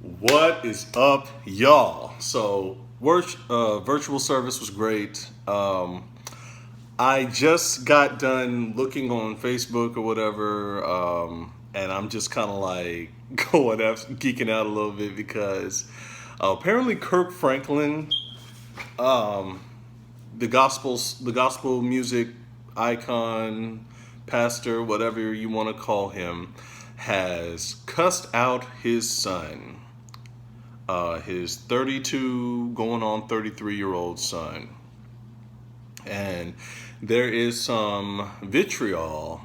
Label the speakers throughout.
Speaker 1: What is up, y'all? So, virtual service was great. I just got done looking on Facebook or whatever, and I'm just kind of like geeking out a little bit because apparently Kirk Franklin, the gospel music icon, pastor, whatever you want to call him, has cussed out his son, his 32 going on 33-year-old son. And there is some vitriol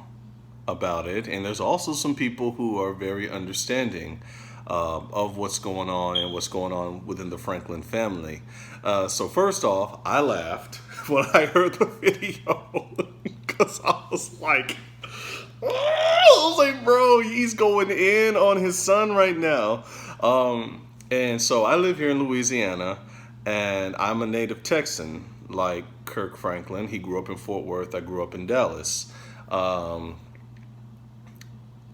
Speaker 1: about it, and there's also some people who are very understanding of what's going on and what's going on within the Franklin family. So first off, I laughed when I heard the video because I was like, bro, he's going in on his son right now. And so I live here in Louisiana, and I'm a native Texan, like Kirk Franklin. He grew up in Fort Worth. I grew up in Dallas.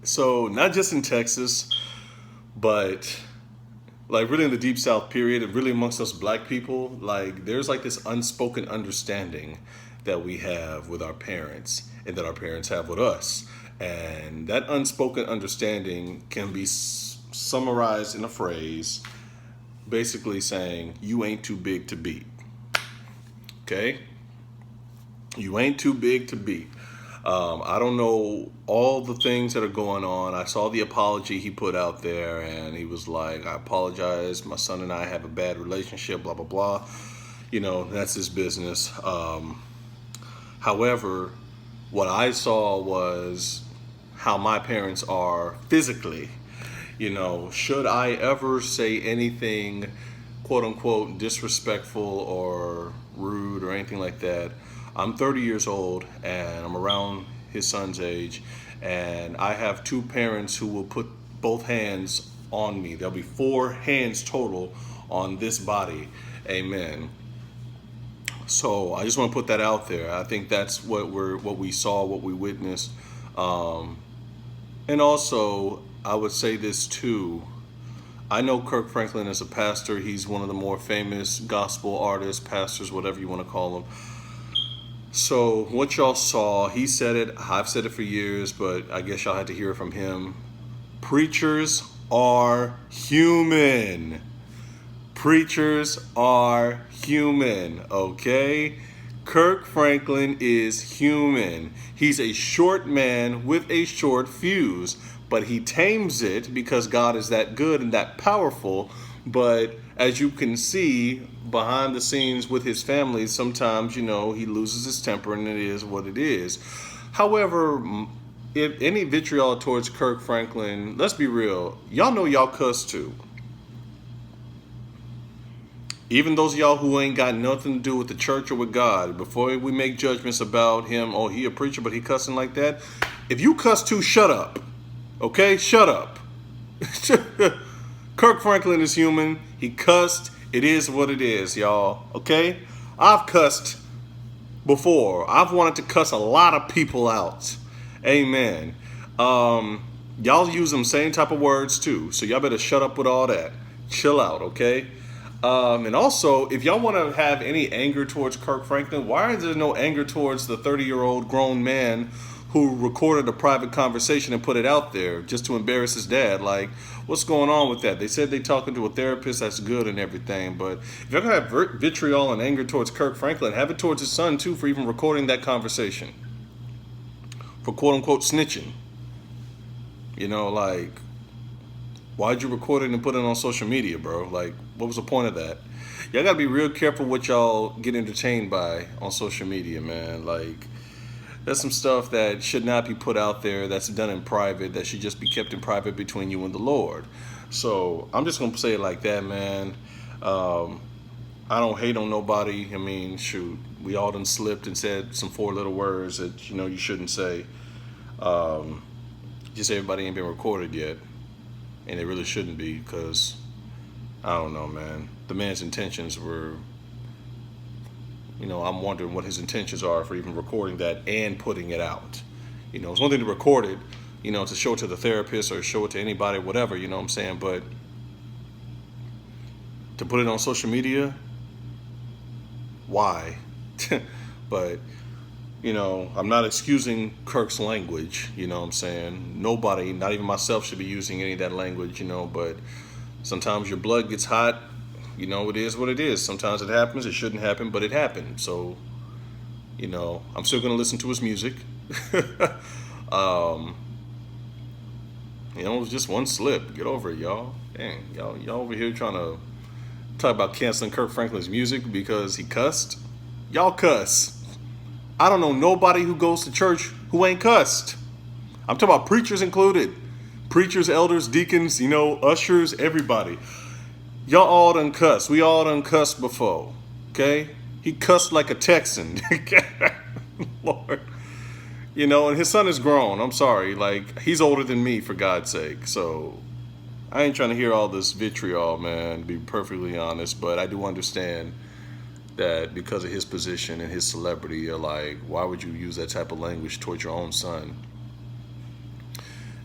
Speaker 1: So not just in Texas, but like really in the Deep South period, and really amongst us black people, like there's like this unspoken understanding that we have with our parents and that our parents have with us. And that unspoken understanding can be summarized in a phrase basically saying, you ain't too big to beat. Okay? You ain't too big to beat. I don't know all the things that are going on. I saw the apology he put out there, and he was like, I apologize. My son and I have a bad relationship, blah, blah, blah. You know, that's his business. However, what I saw was how my parents are physically. You know, should I ever say anything, quote unquote, disrespectful or rude or anything like that, I'm 30 years old and I'm around his son's age, and I have two parents who will put both hands on me. There'll be four hands total on this body. Amen. So I just want to put that out there. I think that's what we saw, what we witnessed. And also, I would say this too. I know Kirk Franklin is a pastor. He's one of the more famous gospel artists, pastors, whatever you want to call them. So what y'all saw, he said it, I've said it for years, but I guess y'all had to hear it from him. Preachers are human. Preachers are human, okay? Kirk Franklin is human. He's a short man with a short fuse, but he tames it because God is that good and that powerful. But as you can see behind the scenes with his family, sometimes, you know, he loses his temper and it is what it is. However, if any vitriol towards Kirk Franklin, let's be real, y'all know y'all cuss too. Even those of y'all who ain't got nothing to do with the church or with God, before we make judgments about him, oh, he a preacher, but he cussing like that. If you cuss too, shut up. Okay? Shut up. Kirk Franklin is human. He cussed. It is what it is, y'all. Okay? I've cussed before. I've wanted to cuss a lot of people out. Amen. Y'all use them same type of words too. So y'all better shut up with all that. Chill out, okay? And also, if y'all want to have any anger towards Kirk Franklin, why is there no anger towards the 30-year-old grown man who recorded a private conversation and put it out there just to embarrass his dad? Like, what's going on with that? They said they talking to a therapist, that's good and everything, but if you're going to have vitriol and anger towards Kirk Franklin, have it towards his son too for even recording that conversation. For quote-unquote snitching. You know, like, why'd you record it and put it on social media, bro? Like, what was the point of that? Y'all gotta be real careful what y'all get entertained by on social media, man. Like, there's some stuff that should not be put out there that's done in private, that should just be kept in private between you and the Lord. So, I'm just gonna say it like that, man. I don't hate on nobody. I mean, shoot, we all done slipped and said some four little words that, you know, you shouldn't say. Just everybody ain't been recorded yet. And it really shouldn't be, because I don't know, man. The man's intentions were, you know, I'm wondering what his intentions are for even recording that and putting it out. You know, it's one thing to record it, you know, to show it to the therapist or show it to anybody, whatever, you know what I'm saying? But to put it on social media. Why? But, I'm not excusing Kirk's language, you know what I'm saying? Nobody, not even myself, should be using any of that language, but sometimes your blood gets hot. It is what it is. Sometimes it happens. It shouldn't happen, but it happened. So, I'm still going to listen to his music. It was just one slip. Get over it, y'all. Dang, y'all over here trying to talk about canceling Kirk Franklin's music because he cussed. Y'all cuss. I don't know nobody who goes to church who ain't cussed. I'm talking about preachers included. Preachers, elders, deacons, ushers, everybody. Y'all all done cussed. We all done cussed before. Okay? He cussed like a Texan. Lord. And his son is grown. I'm sorry. Like, he's older than me, for God's sake. So, I ain't trying to hear all this vitriol, man, to be perfectly honest. But I do understand that because of his position and his celebrity, you're like, why would you use that type of language towards your own son?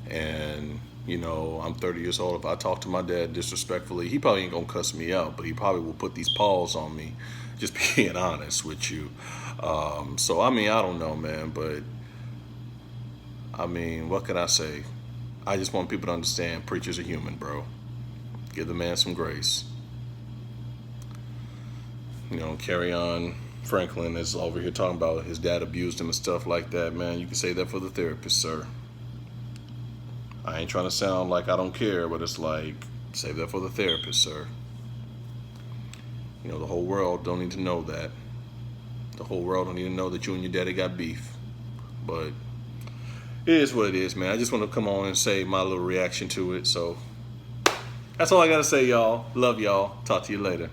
Speaker 1: And, I'm 30 years old. If I talk to my dad disrespectfully, he probably ain't going to cuss me out, but he probably will put these paws on me, just being honest with you. So, I don't know, man, but, what can I say? I just want people to understand preachers are human, bro. Give the man some grace. Carry on. Franklin is over here talking about his dad abused him and stuff like that, man. You can say that for the therapist, sir. I ain't trying to sound like I don't care, but it's like, save that for the therapist, sir. The whole world don't need to know that. The whole world don't need to know that you and your daddy got beef. But it is what it is, man. I just want to come on and say my little reaction to it. So that's all I got to say, y'all. Love y'all. Talk to you later.